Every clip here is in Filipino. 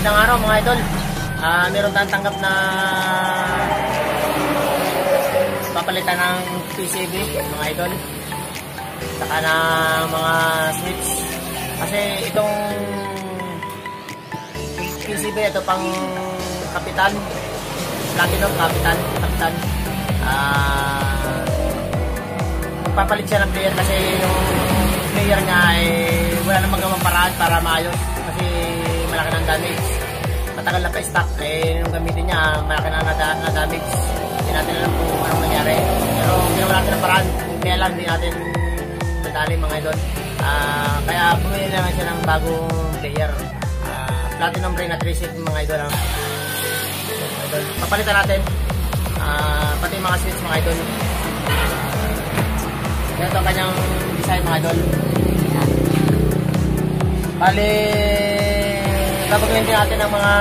Magandang araw mga idol. Meron tayong tanggap na papalitan ng PCB mga idol. Saka ng mga switch. Kasi itong PCB ito pang kapitan. Platinum kapitan. Papalit siya ng player kasi yung player niya ay wala nang magawang paraan para maayos kasi malaki ng damage. Matagal na pa-stock yung gamitin niya malaki na damage. Hindi natin alam kung anong nangyari. Pero ginawa natin ng paraan. Kaya lang hindi natin nadali mga idol. Kaya bumili naman siya ng bagong player. Platinum ring at reset mga idol. Papalitan natin pati mga switch mga idol. Ito ang kanyang design mga idol. Bali, gagawin din natin ang mga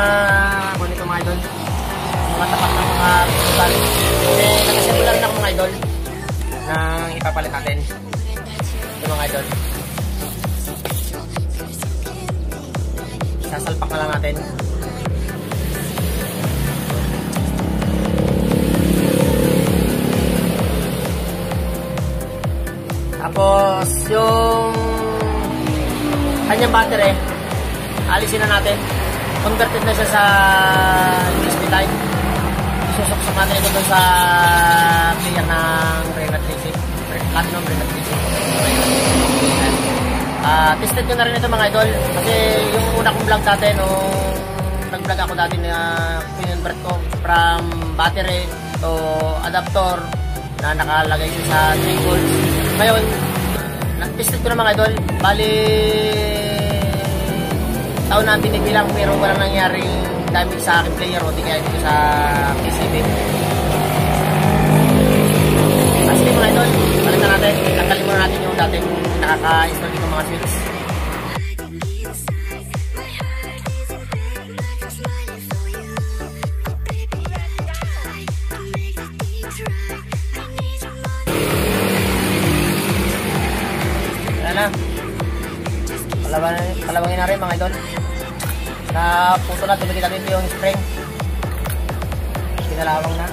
ganito mga idol. Mga tapat ng mga principal. Kasi nakasimula rin ako mga idol na ipapalit natin. Ito mga idol. Sasalpak na lang natin. Tapos yung kanyang battery alisin na natin. Converted na siya sa USB type. Isusok natin ito doon sa player ng Renat Racing. Platinum Renat Racing. Tested ko na rin ito mga idol. Kasi yung una kong vlog dati nung nag-vlog ako dati na pinonvert ko from battery to adapter na nakalagay siya sa 3 volts. Ngayon, nag-tested ko na mga idol. Bali, taon na binibilang pero walang nangyaring damage sa aking player o di kaya dito sa PCB. Kasi mga idol, balikan natin. Tanggalin muna natin yung dating nakaka-install dito mga switch. Na kalawangin na rin mga idol na puto na tumikita dito yung spring pinalawang na.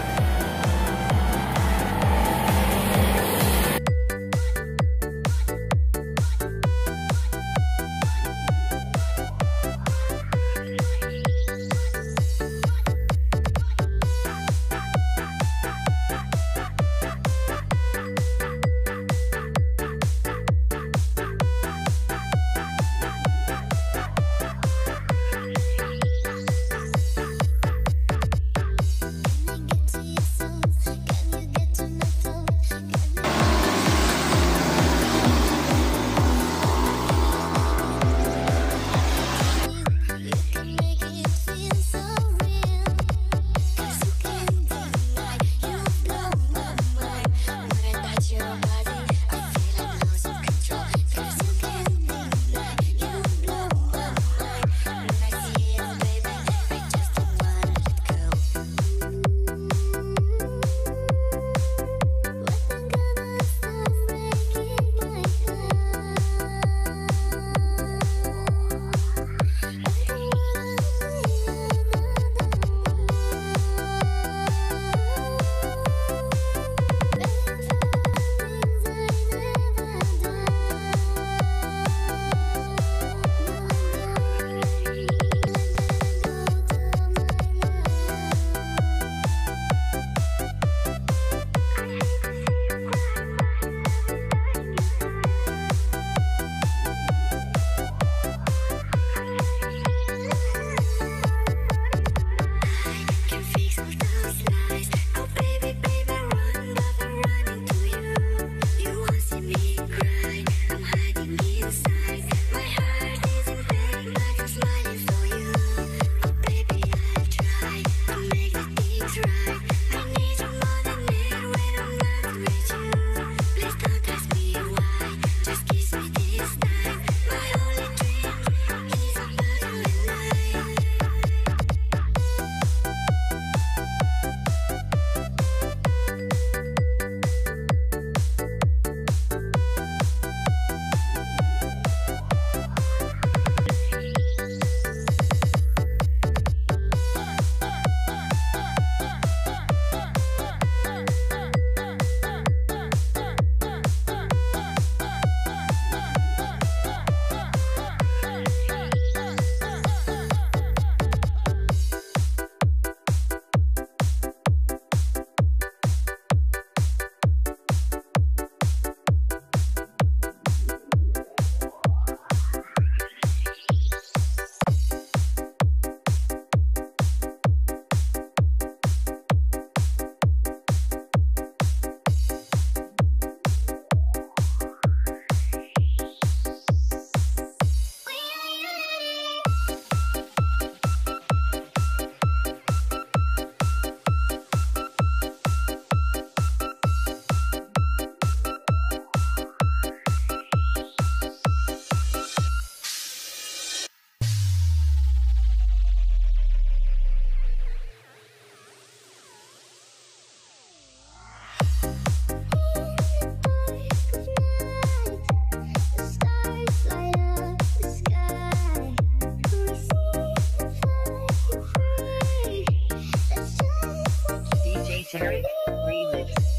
Jerry Remix.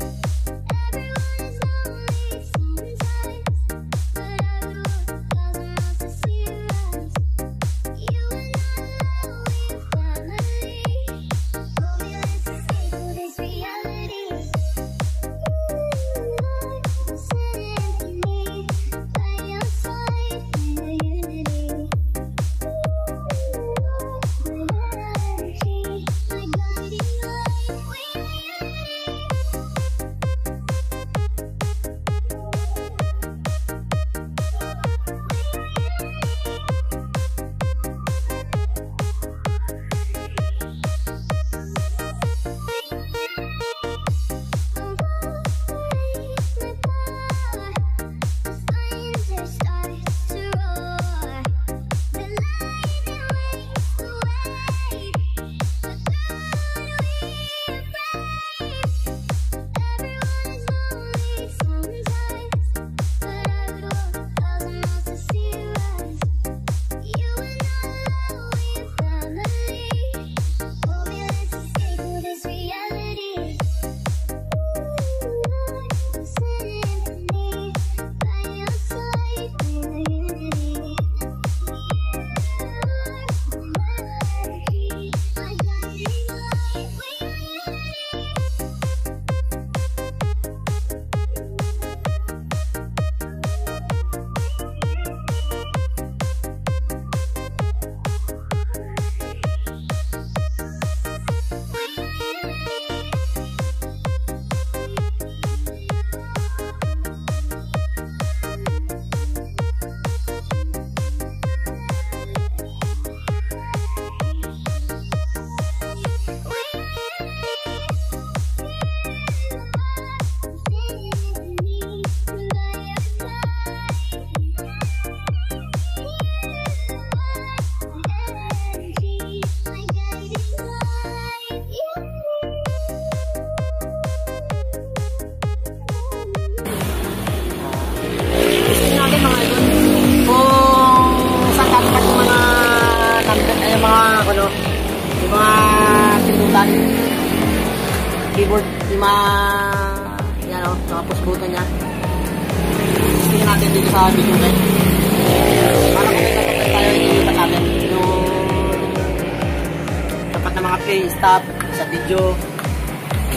Yung mga pindutan, keyboard, yung mga yan o, mga push-button niya. Tingnan natin dito sa video guys. Para kung may kapatid tayo, iniipat natin yung dapat na mga play, stop, sa video,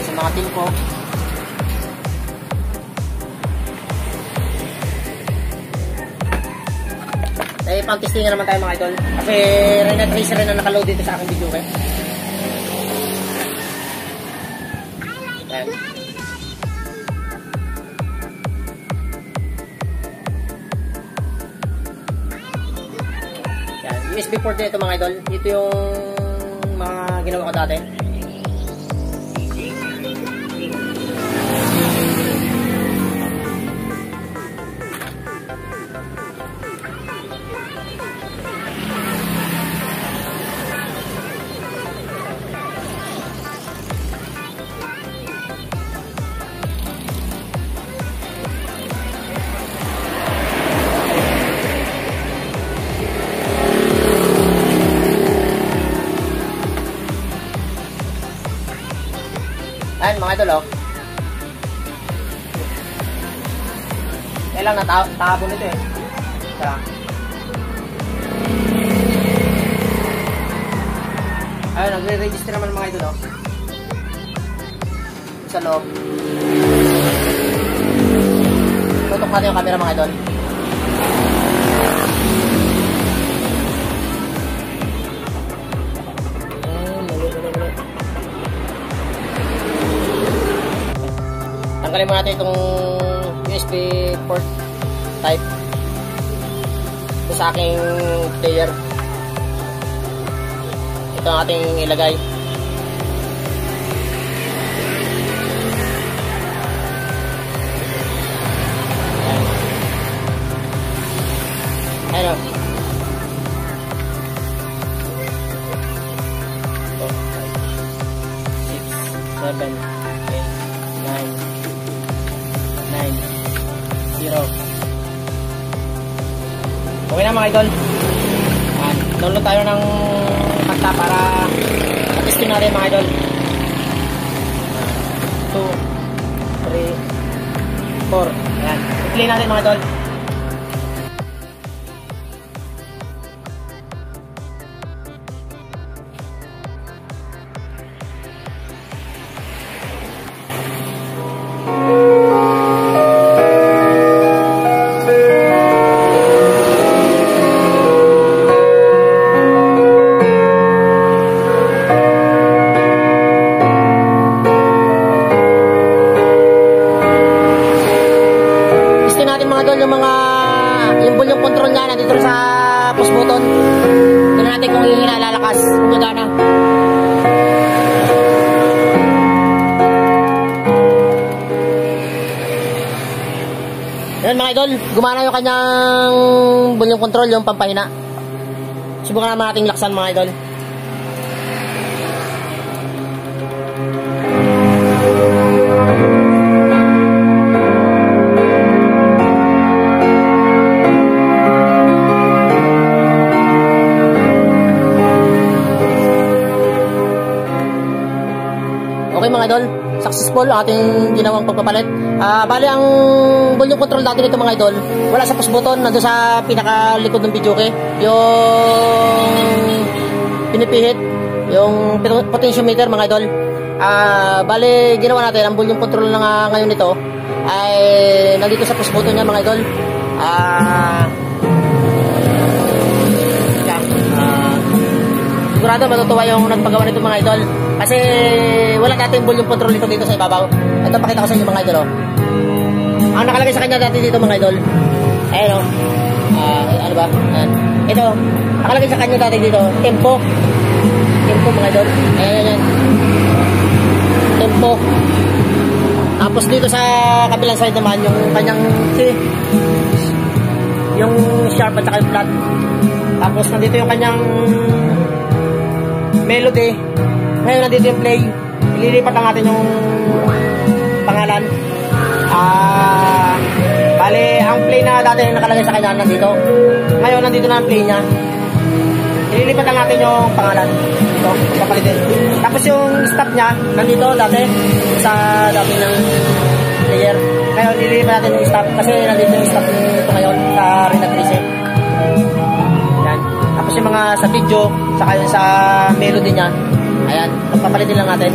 sa mga tempo. Eh, pang-testing naman tayo mga idol. Kasi Rena Tracer rin na nakaload dito sa aking video kayo. Ayan. Ayan. USB port nito mga idol. Ito yung mga ginawa ko dati. Ayan mga idol oh. Kailang natabo nito eh. Tara. Ayun, nagre-register naman mga idol oh. Sa loob. Tutok natin yung camera mga idol. Tanggalin mo natin itong USB port type ito sa aking player. Ito ang ating ilagay. Ayan o. 7, 8, 9 0. Okay na mga idol. Download tayo ng kanta para testing natin mga idol. 2, 3, 4. Ayan. I-play natin mga idol. Yung volume control niya nandito sa push button. Tignan natin kung hihina, lalakas, kung gagana. Ayan mga idol, gumana yung kanyang volume control, yung pampahina. Subukan naman nating laksan mga idol. Okay mga idol, successful ang ating ginawang pagpapalit. Bali ang volume control natin ito mga idol, wala sa push button, nandun sa pinakalikod ng videoke. Yung pinipihit, yung potentiometer mga idol. Bali ginawa natin, ang volume control na ngayon nito ay nandito sa push button niya mga idol. Sigurado matutuwa yung nagpagawa nito mga idol. Kasi wala natin volume control dito sa ibabaw. Ito pakita ko sa inyo mga idol. Ang nakalagay sa kanya dati dito mga idol. Ayan o. Ano ba? Ayan. Ito. Nakalagay sa kanya dati dito. Tempo. Tempo mga idol. Ayan. Tempo. Tapos dito sa kabilang side naman yung kanyang yung sharp at saka yung flat. Tapos nandito yung kanyang melody. Ngayon nandito yung play. Ililipat lang natin yung pangalan. Bale, ang play na dati nakalagay sa kanya nandito. Ngayon nandito na ang play niya. Ililipat lang natin yung pangalan. Ito, papalitin. Tapos yung stop niya nandito dati sa dati ng player. Ngayon ililipat natin yung stop kasi nandito yung stop nito ngayon sa Renatrice. Yan. Tapos yung mga sa video, saka yung sa melody niya. Ayan, pagpapalitin lang natin.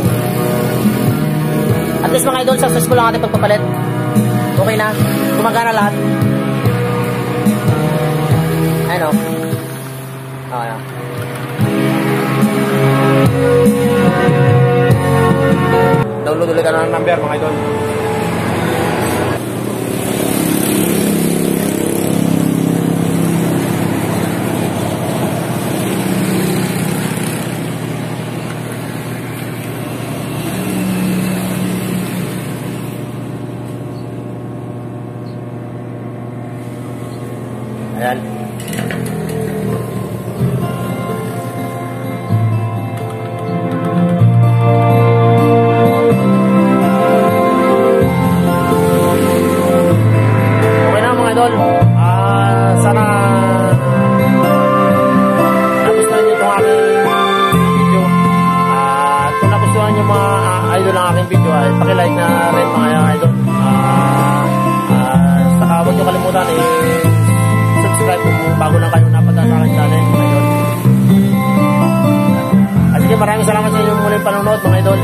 At least mga idol, successful lang ating pagpapalit. Okay na, gumagana lahat. Ayan o. Ayan. Download ulit ka na ng number mga idol. Ayan. Okay na mga idol. Sana nagustuhan nyo itong aking video. At kung nagustuhan nyo mga idol ng aking video ay pakilike na rin mga idol. Saka huwag nyo kalimutan subscribe kung bago lang kayo napunta sa aking channel mga idol. Sige, maraming salamat sa inyong muling panonood mga idol.